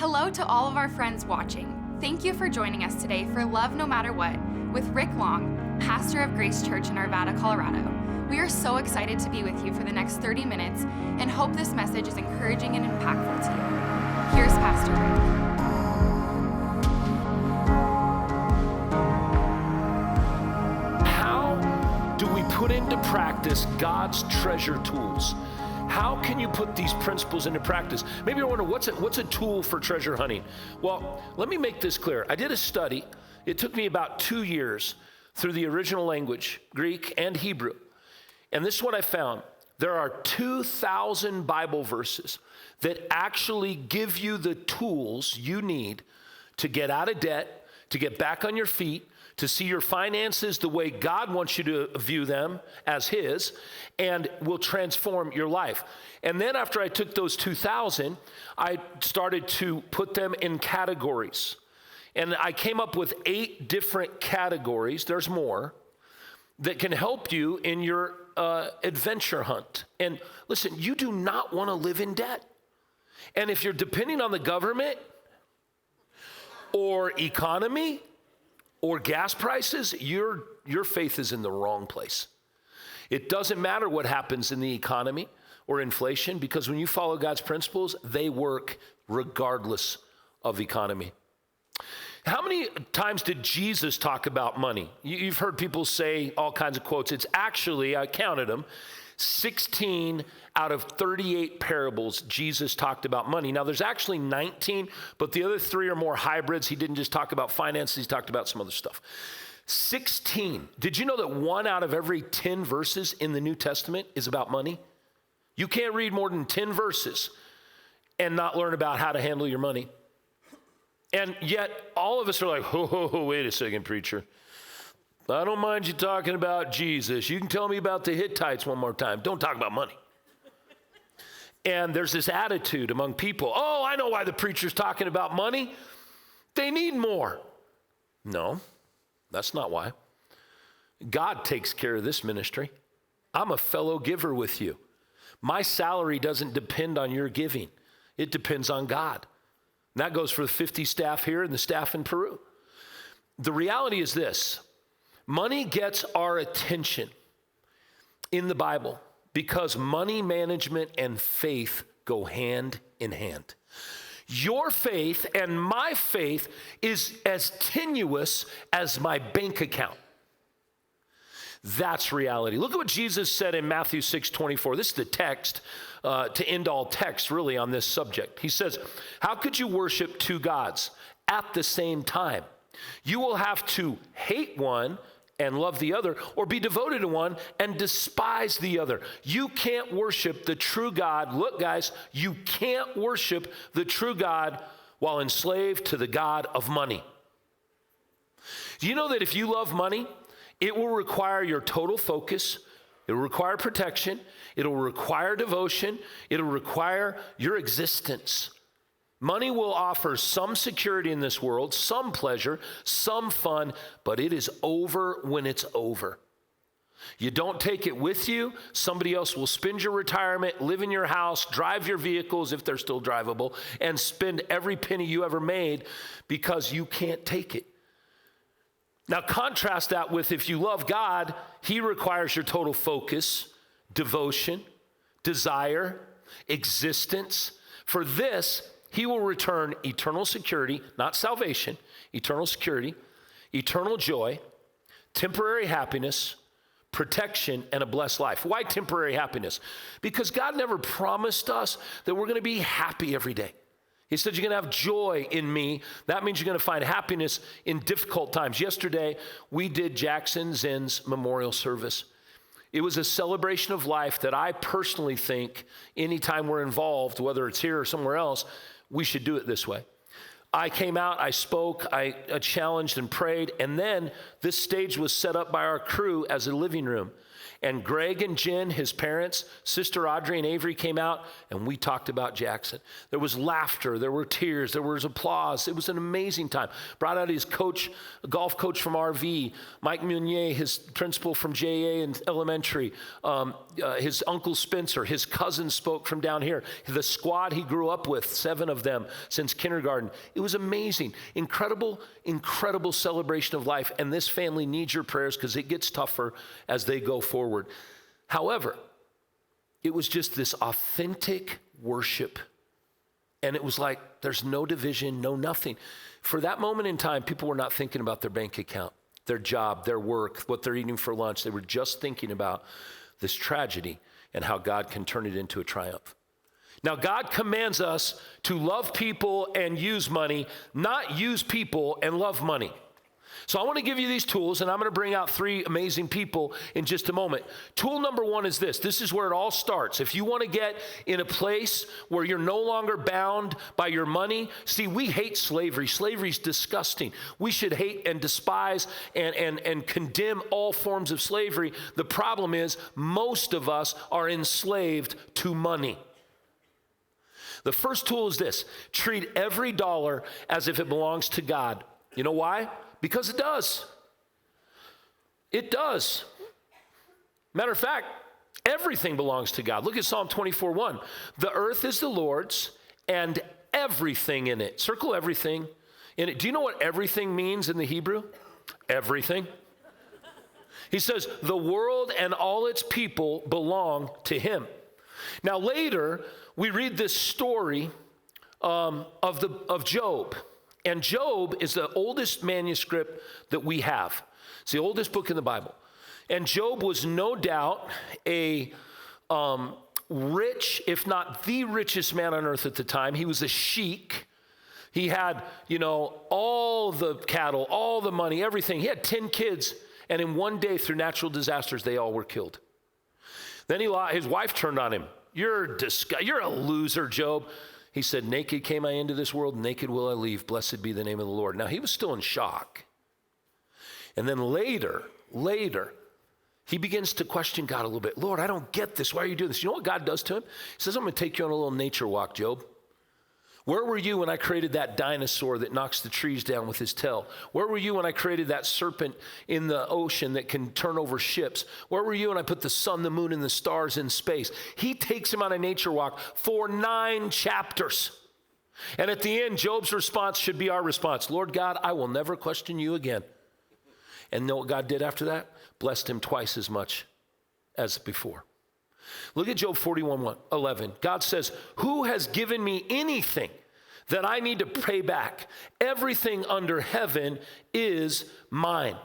Hello to all of our friends watching. Thank you for joining us today for Love No Matter What with Rick Long, pastor of Grace Church in Arvada, Colorado. We are so excited to be with you for the next 30 minutes and hope this message is encouraging and impactful to you. Here's Pastor Rick. How do we put into practice God's treasure tools? How can you put these principles into practice? Maybe you're wondering, what's a tool for treasure hunting? Well, let me make this clear. I did a study. It took me about 2 years through the original language, Greek and Hebrew. And this is what I found. There are 2,000 Bible verses that actually give you the tools you need to get out of debt, to get back on your feet, to see your finances the way God wants you to view them as His, and will transform your life. And then after I took those 2,000, I started to put them in categories. And I came up with 8 different categories, there's more, that can help you in your adventure hunt. And listen, you do not want to live in debt. And if you're depending on the government or economy, or gas prices, your faith is in the wrong place. It doesn't matter what happens in the economy or inflation, because when you follow God's principles, they work regardless of economy. How many times did Jesus talk about money? You've heard people say all kinds of quotes. It's actually, I counted them, 16 out of 38 parables Jesus talked about money. Now there's actually 19, but the other 3 are more hybrids. He didn't just talk about finances, he talked about some other stuff. 16. Did you know that 1 out of every 10 verses in the New Testament is about money? You can't read more than 10 verses and not learn about how to handle your money. And yet all of us are like, wait a second, preacher. I don't mind you talking about Jesus. You can tell me about the Hittites one more time. Don't talk about money. And there's this attitude among people. Oh, I know why the preacher's talking about money. They need more. No, that's not why. God takes care of this ministry. I'm a fellow giver with you. My salary doesn't depend on your giving. It depends on God. And that goes for the 50 staff here and the staff in Peru. The reality is this. Money gets our attention in the Bible because money management and faith go hand in hand. Your faith and my faith is as tenuous as my bank account. That's reality. Look at what Jesus said in Matthew 6:24. This is the text to end all text really on this subject. He says, how could you worship 2 gods at the same time? You will have to hate one and love the other, or be devoted to one and despise the other. You can't worship the true God. Look, guys, you can't worship the true God while enslaved to the God of money. Do you know that if you love money, it will require your total focus, it will require protection, it will require devotion, it will require your existence. Money will offer some security in this world, some pleasure, some fun, but it is over when it's over. You don't take it with you. Somebody else will spend your retirement, live in your house, drive your vehicles if they're still drivable, and spend every penny you ever made because you can't take it. Now contrast that with if you love God, He requires your total focus, devotion, desire, existence. For this, He will return eternal security, not salvation, eternal security, eternal joy, temporary happiness, protection, and a blessed life. Why temporary happiness? Because God never promised us that we're going to be happy every day. He said, you're going to have joy in me. That means you're going to find happiness in difficult times. Yesterday, we did Jackson Zinn's memorial service. It was a celebration of life that I personally think anytime we're involved, whether it's here or somewhere else, we should do it this way. I came out, I spoke, I challenged and prayed, and then this stage was set up by our crew as a living room. And Greg and Jen, his parents, Sister Audrey and Avery came out, and we talked about Jackson. There was laughter, there were tears, there was applause. It was an amazing time. Brought out his coach, a golf coach from RV, Mike Meunier, his principal from JA and elementary, his uncle Spencer, his cousin spoke from down here. The squad he grew up with, 7 of them since kindergarten. It was amazing. Incredible, incredible celebration of life. And this family needs your prayers because it gets tougher as they go forward. However, it was just this authentic worship. And it was like, there's no division, no nothing. For that moment in time, people were not thinking about their bank account, their job, their work, what they're eating for lunch. They were just thinking about this tragedy and how God can turn it into a triumph. Now, God commands us to love people and use money, not use people and love money. So I want to give you these tools, and I'm going to bring out 3 amazing people in just a moment. Tool number 1 is this. This is where it all starts. If you want to get in a place where you're no longer bound by your money, see, we hate slavery. Slavery is disgusting. We should hate and despise and condemn all forms of slavery. The problem is most of us are enslaved to money. The first tool is this. Treat every dollar as if it belongs to God. You know why? Because it does. It does. Matter of fact, everything belongs to God. Look at Psalm 24:1. The earth is the Lord's and everything in it. Circle everything in it. Do you know what everything means in the Hebrew? Everything. He says, the world and all its people belong to him. Now later, we read this story of Job. And Job is the oldest manuscript that we have. It's the oldest book in the Bible. And Job was no doubt a rich, if not the richest man on earth at the time. He was a sheik. He had, all the cattle, all the money, everything. He had 10 kids. And in one day, through natural disasters, they all were killed. Then his wife turned on him. You're a loser, Job. He said, naked came I into this world, naked will I leave. Blessed be the name of the Lord. Now, he was still in shock. And then later, he begins to question God a little bit. Lord, I don't get this. Why are you doing this? You know what God does to him? He says, I'm going to take you on a little nature walk, Job. Where were you when I created that dinosaur that knocks the trees down with his tail? Where were you when I created that serpent in the ocean that can turn over ships? Where were you when I put the sun, the moon, and the stars in space? He takes him on a nature walk for 9 chapters. And at the end, Job's response should be our response. Lord God, I will never question you again. And know what God did after that? Blessed him twice as much as before. Look at Job 41:11. God says, who has given me anything that I need to pay back? Everything under heaven is mine.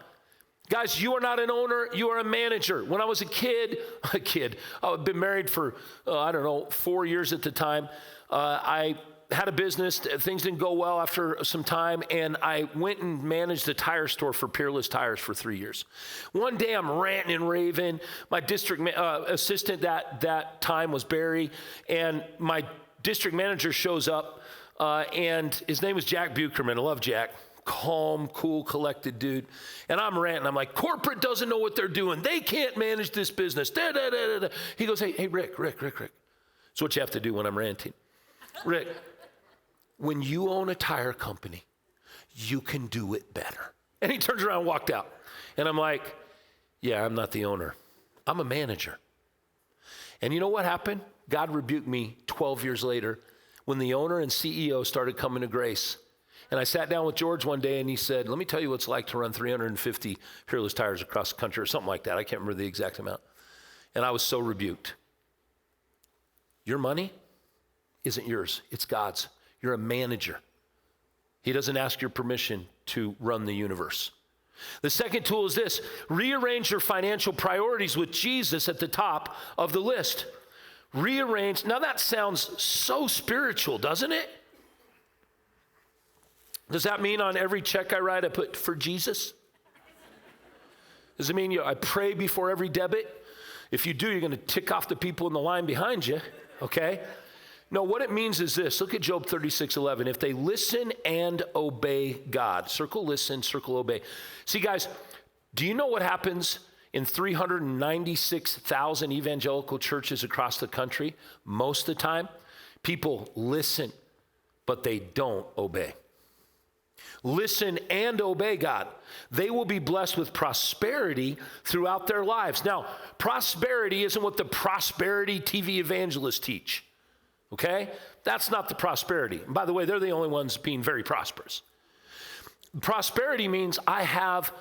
Guys, you are not an owner, you are a manager. When I was a kid, I'd been married for, 4 years at the time. I had a business. Things didn't go well after some time, and I went and managed a tire store for Peerless Tires for 3 years. One day, I'm ranting and raving. My district assistant that time was Barry, and my district manager shows up, and his name was Jack Bucherman. I love Jack. Calm, cool, collected dude. And I'm ranting. I'm like, corporate doesn't know what they're doing. They can't manage this business. Da, da, da, da, da. He goes, hey, Rick. That's what you have to do when I'm ranting. Rick, when you own a tire company, you can do it better. And he turns around and walked out. And I'm like, yeah, I'm not the owner. I'm a manager. And you know what happened? God rebuked me 12 years later when the owner and CEO started coming to grace. And I sat down with George one day and he said, let me tell you what it's like to run 350 Peerless Tires across the country or something like that. I can't remember the exact amount. And I was so rebuked. Your money isn't yours, it's God's. You're a manager. He doesn't ask your permission to run the universe. The second tool is this: rearrange your financial priorities with Jesus at the top of the list. Rearrange. Now that sounds so spiritual, doesn't it? Does that mean on every check I write I put for Jesus? Does it mean I pray before every debit? If you do, you're going to tick off the people in the line behind you, okay? No, what it means is this. Look at Job 36:11. If they listen and obey God. Circle listen, circle obey. See, guys, do you know what happens in 396,000 evangelical churches across the country? Most of the time, people listen, but they don't obey. Listen and obey God. They will be blessed with prosperity throughout their lives. Now, prosperity isn't what the prosperity TV evangelists teach. Okay? That's not the prosperity. And by the way, they're the only ones being very prosperous. Prosperity means I have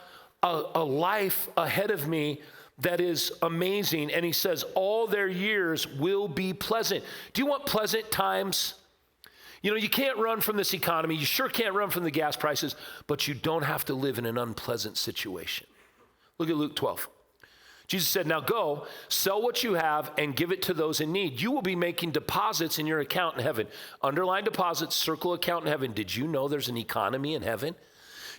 a life ahead of me that is amazing. And he says, all their years will be pleasant. Do you want pleasant times? You know, you can't run from this economy. You sure can't run from the gas prices, but you don't have to live in an unpleasant situation. Look at Luke 12. Jesus said, now go, sell what you have and give it to those in need. You will be making deposits in your account in heaven. Underline deposits, circle account in heaven. Did you know there's an economy in heaven?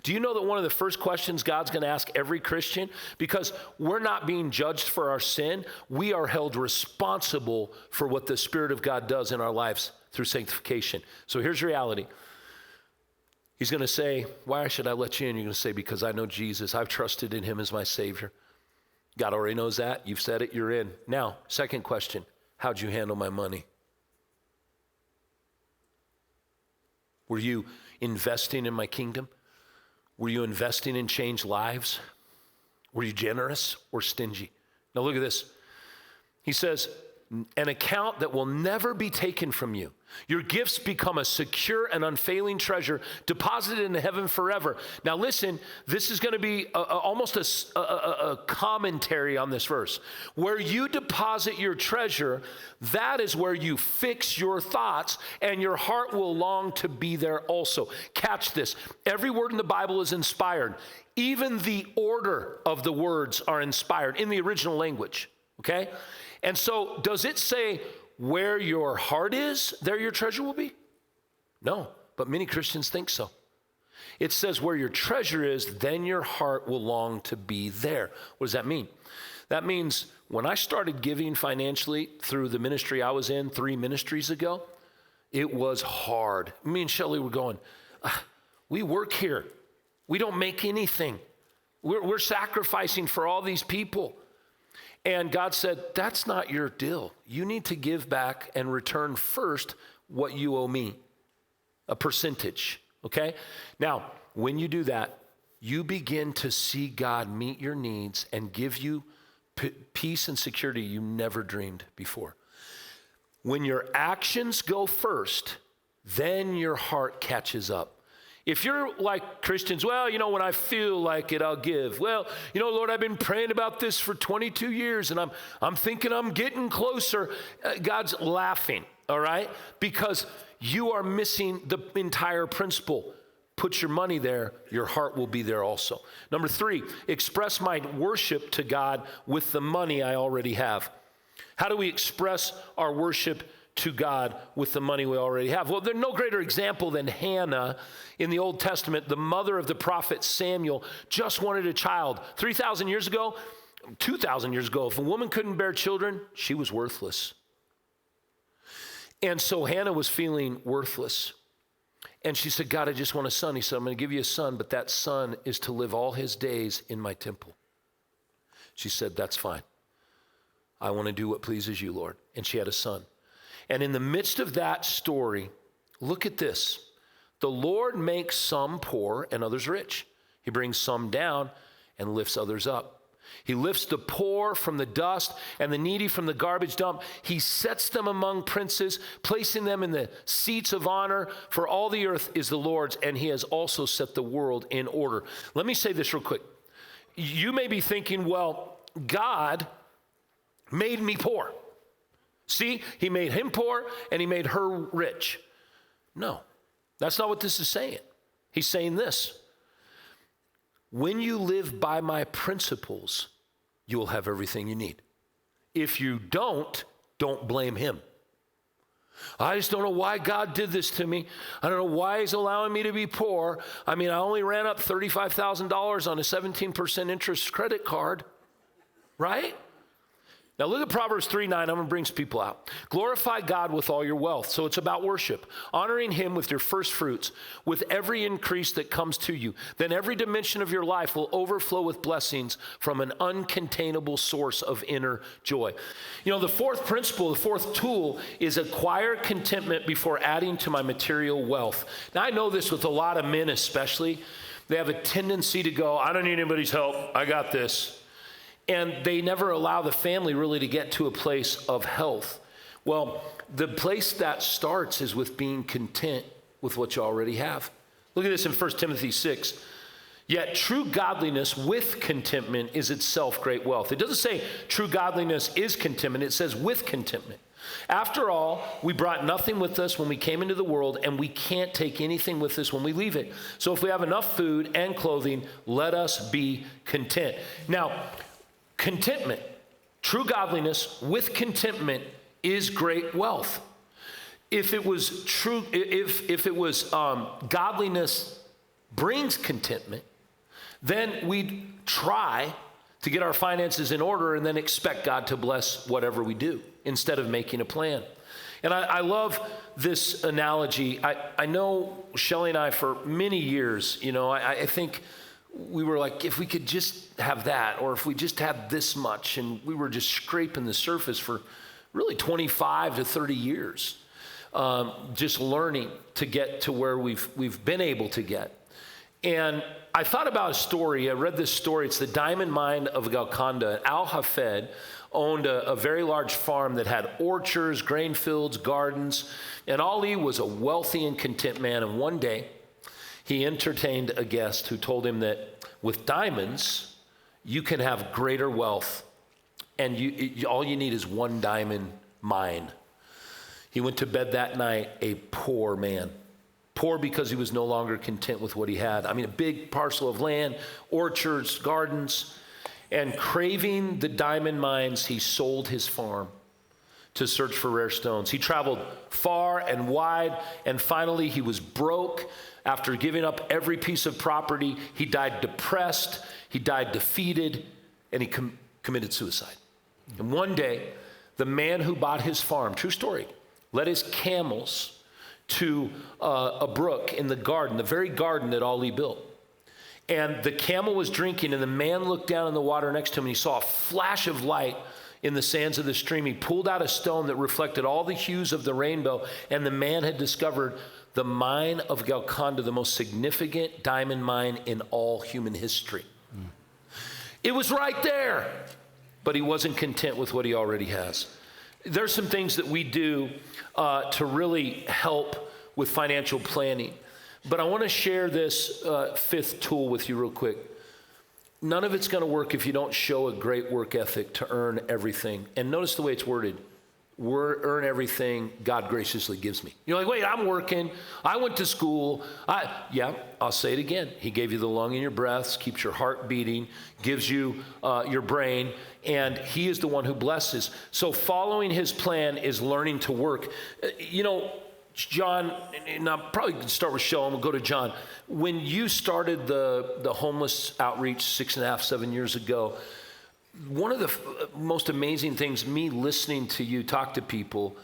Do you know that one of the first questions God's going to ask every Christian? Because we're not being judged for our sin. We are held responsible for what the Spirit of God does in our lives through sanctification. So here's reality. He's going to say, why should I let you in? You're going to say, because I know Jesus. I've trusted in him as my Savior. God already knows that. You've said it, you're in. Now, second question, how'd you handle my money? Were you investing in my kingdom? Were you investing in changed lives? Were you generous or stingy? Now look at this. He says, an account that will never be taken from you. Your gifts become a secure and unfailing treasure deposited in heaven forever. Now listen, this is going to be almost a commentary on this verse. Where you deposit your treasure, that is where you fix your thoughts, and your heart will long to be there also. Catch this. Every word in the Bible is inspired. Even the order of the words are inspired in the original language, okay? And so does it say where your heart is, there your treasure will be? No, but many Christians think so. It says where your treasure is, then your heart will long to be there. What does that mean? That means when I started giving financially through the ministry I was in 3 ministries ago, it was hard. Me and Shelly were going, we work here. We don't make anything. We're sacrificing for all these people. And God said, that's not your deal. You need to give back and return first what you owe me, a percentage, okay? Now, when you do that, you begin to see God meet your needs and give you peace and security you never dreamed before. When your actions go first, then your heart catches up. If you're like Christians, well, you know, when I feel like it, I'll give. Well, you know, Lord, I've been praying about this for 22 years, and I'm thinking I'm getting closer. God's laughing, all right? Because you are missing the entire principle. Put your money there, your heart will be there also. Number 3, express my worship to God with the money I already have. How do we express our worship to God with the money we already have? Well, there's no greater example than Hannah in the Old Testament. The mother of the prophet Samuel just wanted a child. 3,000 years ago, 2,000 years ago, if a woman couldn't bear children, she was worthless. And so Hannah was feeling worthless. And she said, God, I just want a son. He said, I'm going to give you a son, but that son is to live all his days in my temple. She said, that's fine. I want to do what pleases you, Lord. And she had a son. And in the midst of that story, look at this. The Lord makes some poor and others rich. He brings some down and lifts others up. He lifts the poor from the dust and the needy from the garbage dump. He sets them among princes, placing them in the seats of honor. For all the earth is the Lord's, and he has also set the world in order. Let me say this real quick. You may be thinking, well, God made me poor. See, he made him poor and he made her rich. No, that's not what this is saying. He's saying this. When you live by my principles, you will have everything you need. If you don't blame him. I just don't know why God did this to me. I don't know why he's allowing me to be poor. I mean, I only ran up $35,000 on a 17% interest credit card, right? Now look at Proverbs 3:9. I'm going to bring some people out. Glorify God with all your wealth. So it's about worship. Honoring him with your first fruits, with every increase that comes to you. Then every dimension of your life will overflow with blessings from an uncontainable source of inner joy. You know, the fourth principle, the fourth tool is acquire contentment before adding to my material wealth. Now I know this with a lot of men especially. They have a tendency to go, I don't need anybody's help. I got this. And they never allow the family really to get to a place of health. Well, the place that starts is with being content with what you already have. Look at this in 1 Timothy 6. Yet true godliness with contentment is itself great wealth. It doesn't say true godliness is contentment. It says with contentment. After all, we brought nothing with us when we came into the world, and we can't take anything with us when we leave it. So if we have enough food and clothing, let us be content. Now, contentment, true godliness with contentment is great wealth. If it was true, if it was godliness brings contentment, then we'd try to get our finances in order and then expect God to bless whatever we do instead of making a plan. And I love this analogy. I know Shelly and I for many years, you know, I think we were like, if we could just have that, or if we just had this much, and we were just scraping the surface for really 25 to 30 years, just learning to get to where we've been able to get. And I thought about a story. I read this story. It's the diamond mine of Golconda. Al-Hafed owned a very large farm that had orchards, grain fields, gardens, and Ali was a wealthy and content man. And one day, he entertained a guest who told him that with diamonds, you can have greater wealth, and all you need is one diamond mine. He went to bed that night a poor man. Poor because he was no longer content with what he had. I mean, a big parcel of land, orchards, gardens, and craving the diamond mines, he sold his farm to search for rare stones. He traveled far and wide, and finally he was broke. After giving up every piece of property, he died depressed, he died defeated, and he committed suicide. And one day, the man who bought his farm, true story, led his camels to a brook in the garden, the very garden that Ali built. And the camel was drinking, and the man looked down in the water next to him, and he saw a flash of light in the sands of the stream. He pulled out a stone that reflected all the hues of the rainbow, and the man had discovered the mine of Golconda, the most significant diamond mine in all human history. It was right there, but he wasn't content with what he already has. There's some things that we do to really help with financial planning, but I want to share this fifth tool with you real quick. None of it's going to work if you don't show a great work ethic to earn everything. And notice the way it's worded. Earn everything God graciously gives me. You're like, wait, I'm working. I went to school. Yeah, I'll say it again. He gave you the lung in your breaths, keeps your heart beating, gives you your brain, and he is the one who blesses. So following his plan is learning to work. You know, John, and I'll probably start with Shell, and we'll go to John. When you started the homeless outreach 6.5, 7 years ago, one of the most amazing things, me listening to you talk to people,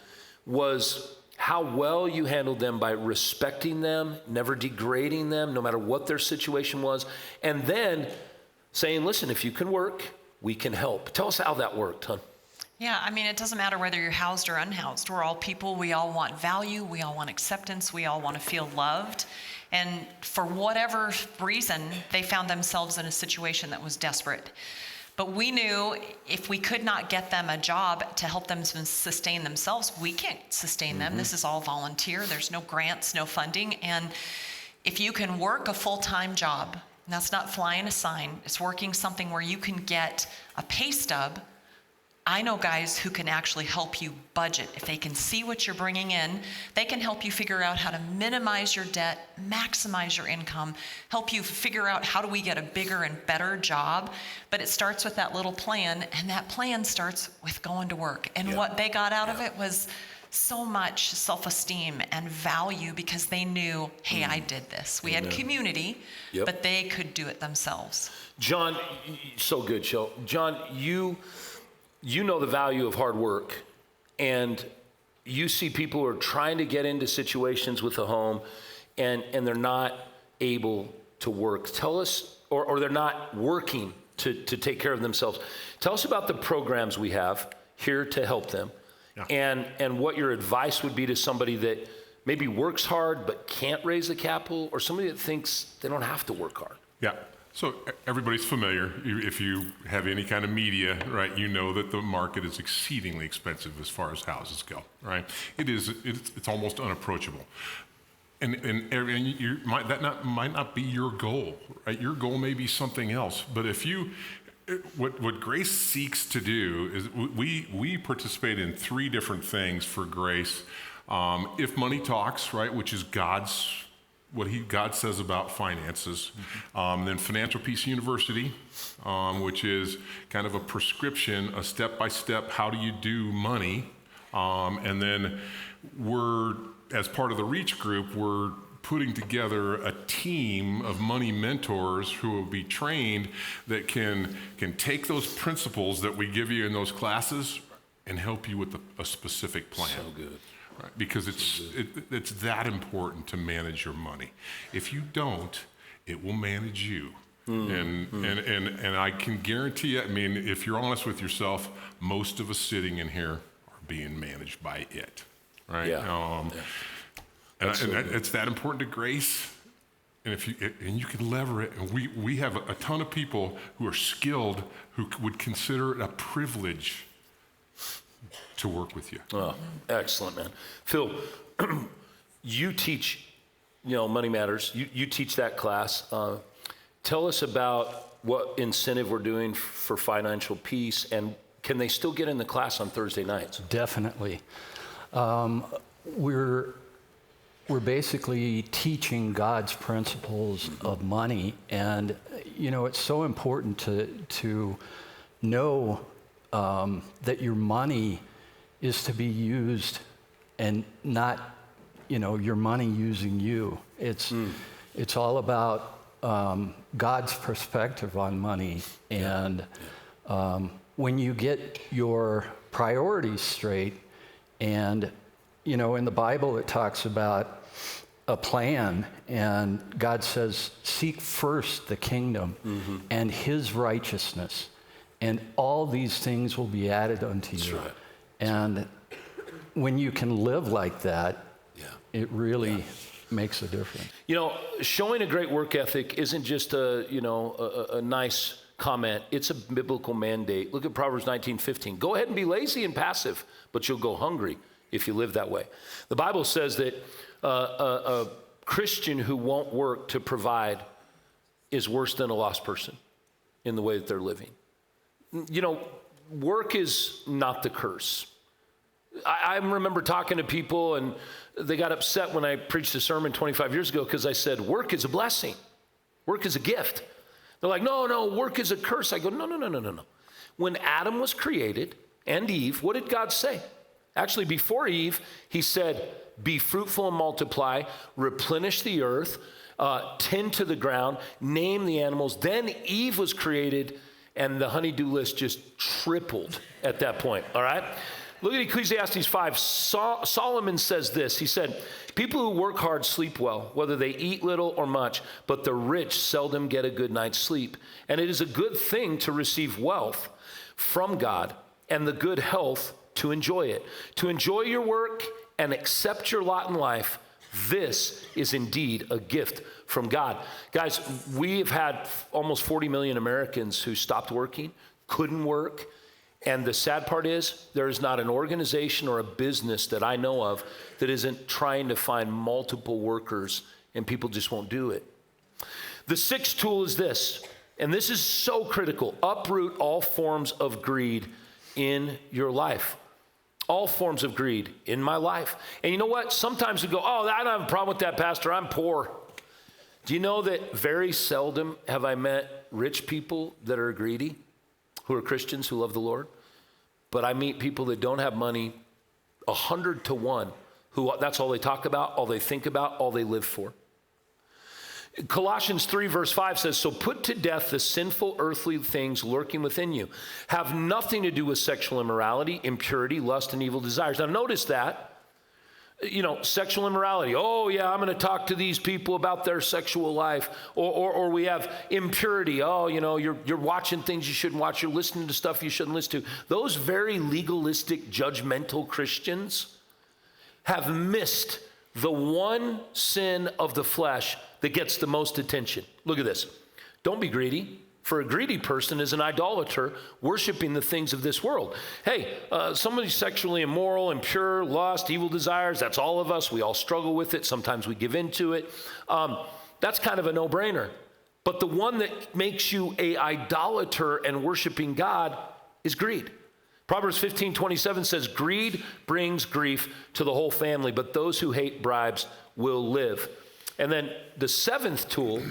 was how well you handled them by respecting them, never degrading them, no matter what their situation was, and then saying, listen, if you can work, we can help. Tell us how that worked, hon. Yeah, I mean, it doesn't matter whether you're housed or unhoused. We're all people. We all want value. We all want acceptance. We all want to feel loved. And for whatever reason, they found themselves in a situation that was desperate. But we knew if we could not get them a job to help them sustain themselves, we can't sustain them. This is all volunteer. There's no grants, no funding. And if you can work a full-time job, and that's not flying a sign, it's working something where you can get a pay stub. I know guys who can actually help you budget. If they can see what you're bringing in, they can help you figure out how to minimize your debt, maximize your income, help you figure out how do we get a bigger and better job. But it starts with that little plan, and that plan starts with going to work. And what they got out of it was so much self-esteem and value because they knew, hey, I did this. We had community, but they could do it themselves. John, so good, Shel. John, you know the value of hard work, and you see people who are trying to get into situations with a home, and they're not able to work. Tell us, or they're not working to take care of themselves. Tell us about the programs we have here to help them, and what your advice would be to somebody that maybe works hard but can't raise the capital, or somebody that thinks they don't have to work hard. Yeah. So everybody's familiar. If you have any kind of media, right, you know that the market is exceedingly expensive as far as houses go, right? It's almost unapproachable. And that might not be your goal, right? Your goal may be something else. But what Grace seeks to do is we participate in 3 different things for Grace. If Money Talks, right, which is God says about finances. Then Financial Peace University, which is kind of a prescription, a step-by-step, how do you do money? And then as part of the Reach group, we're putting together a team of money mentors who will be trained that can take those principles that we give you in those classes and help you with a specific plan. So good. Right, because it's that important to manage your money. If you don't, it will manage you. And I can guarantee you, I mean, if you're honest with yourself, most of us sitting in here are being managed by it, right? Yeah. And it's that important to Grace. And you can lever it. And we have a ton of people who are skilled who would consider it a privilege to work with you. Oh, excellent, man. Phil, you teach, Money Matters. You teach that class. Tell us about what incentive we're doing for financial peace, and can they still get in the class on Thursday nights? Definitely. We're basically teaching God's principles of money, and it's so important to know that your money is to be used and not, your money using you. It's all about God's perspective on money. And when you get your priorities straight, and, in the Bible it talks about a plan, and God says, seek first the kingdom and his righteousness, and all these things will be added unto you. That's right. And when you can live like that, it really makes a difference. Showing a great work ethic isn't just a nice comment. It's a biblical mandate. Look at Proverbs 19:15. Go ahead and be lazy and passive, but you'll go hungry if you live that way. The Bible says that a Christian who won't work to provide is worse than a lost person in the way that they're living. Work is not the curse. I remember talking to people, and they got upset when I preached a sermon 25 years ago because I said, work is a blessing. Work is a gift. They're like, no, work is a curse. I go, no. When Adam was created and Eve, what did God say? Actually, before Eve, he said, be fruitful and multiply, replenish the earth, tend to the ground, name the animals. Then Eve was created, and the honey-do list just tripled at that point, all right? Look at Ecclesiastes 5. Solomon says this. He said, people who work hard sleep well, whether they eat little or much, but the rich seldom get a good night's sleep. And it is a good thing to receive wealth from God and the good health to enjoy it. To enjoy your work and accept your lot in life, this is indeed a gift from God. Guys, we have had almost 40 million Americans who stopped working, couldn't work. And the sad part is there is not an organization or a business that I know of that isn't trying to find multiple workers, and people just won't do it. The sixth tool is this, and this is so critical. Uproot all forms of greed in your life. All forms of greed in my life. And you know what? Sometimes we go, I don't have a problem with that, Pastor. I'm poor. Do you know that very seldom have I met rich people that are greedy, who are Christians, who love the Lord? But I meet people that don't have money 100 to 1, who that's all they talk about, all they think about, all they live for. Colossians 3 verse 5 says, so put to death the sinful earthly things lurking within you. Have nothing to do with sexual immorality, impurity, lust, and evil desires. Now notice that. Sexual immorality. Oh, yeah, I'm going to talk to these people about their sexual life. Or we have impurity. Oh, you're watching things you shouldn't watch. You're listening to stuff you shouldn't listen to. Those very legalistic, judgmental Christians have missed the one sin of the flesh that gets the most attention. Look at this. Don't be greedy. For a greedy person is an idolater, worshiping the things of this world. Hey, somebody's sexually immoral, impure, lust, evil desires, that's all of us. We all struggle with it. Sometimes we give into it. That's kind of a no-brainer. But the one that makes you an idolater and worshiping God is greed. Proverbs 15:27 says, greed brings grief to the whole family, but those who hate bribes will live. And then the seventh tool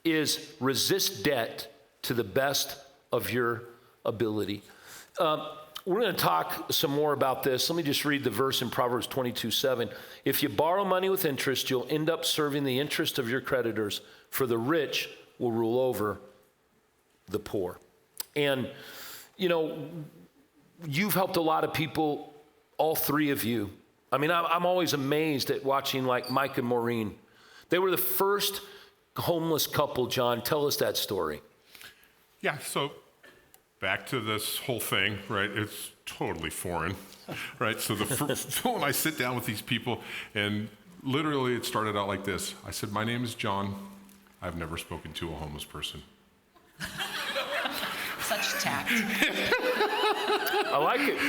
is resist debt to the best of your ability. We're going to talk some more about this. Let me just read the verse in Proverbs 22:7. If you borrow money with interest, you'll end up serving the interest of your creditors, for the rich will rule over the poor. And, you've helped a lot of people, all three of you. I mean, I'm always amazed at watching like Mike and Maureen. They were the first homeless couple. John, tell us that story. Yeah, so back to this whole thing, right? It's totally foreign, right? So when I sit down with these people, and literally it started out like this. I said, my name is John. I've never spoken to a homeless person. Such tact. I like it.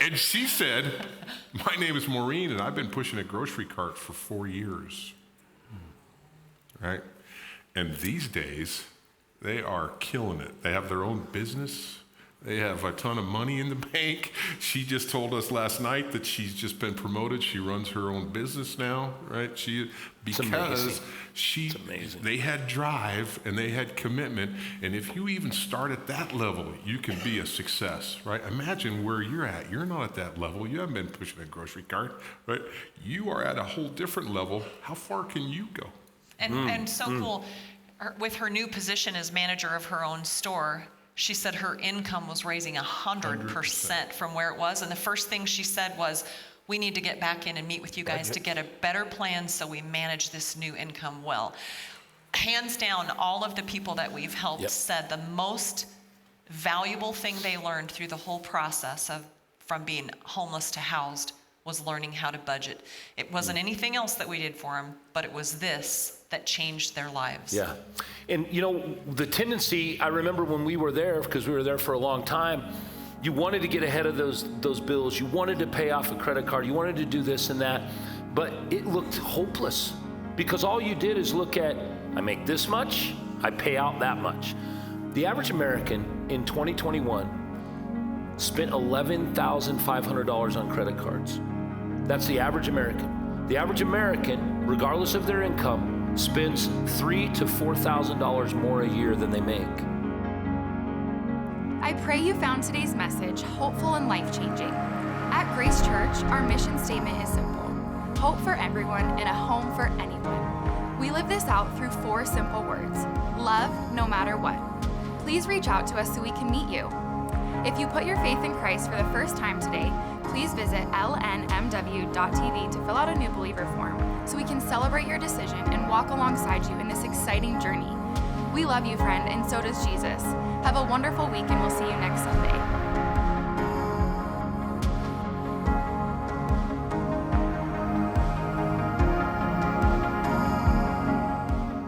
And she said, my name is Maureen, and I've been pushing a grocery cart for 4 years, right? And these days, they are killing it. They have their own business. They have a ton of money in the bank. She just told us last night that she's just been promoted. She runs her own business now, right? Because they had drive and they had commitment. And if you even start at that level, you can be a success, right? Imagine where you're at. You're not at that level. You haven't been pushing a grocery cart, right? You are at a whole different level. How far can you go? And so cool. With her new position as manager of her own store, she said her income was raising 100% from where it was. And the first thing she said was, we need to get back in and meet with you guys to get a better plan so we manage this new income well. Hands down, all of the people that we've helped said the most valuable thing they learned through the whole process from being homeless to housed was learning how to budget. It wasn't anything else that we did for them, but it was this that changed their lives. Yeah. And the tendency, I remember when we were there, because we were there for a long time, you wanted to get ahead of those bills. You wanted to pay off a credit card. You wanted to do this and that, but it looked hopeless because all you did is look at, I make this much, I pay out that much. The average American in 2021 spent $11,500 on credit cards. That's the average American. The average American, regardless of their income, spends $3,000 to $4,000 more a year than they make. I pray you found today's message hopeful and life-changing. At Grace Church, our mission statement is simple: hope for everyone and a home for anyone. We live this out through 4 simple words: love no matter what. Please reach out to us so we can meet you. If you put your faith in Christ for the first time today, please visit lnmw.tv to fill out a new believer form so we can celebrate your decision and walk alongside you in this exciting journey. We love you, friend, and so does Jesus. Have a wonderful week, and we'll see you next Sunday.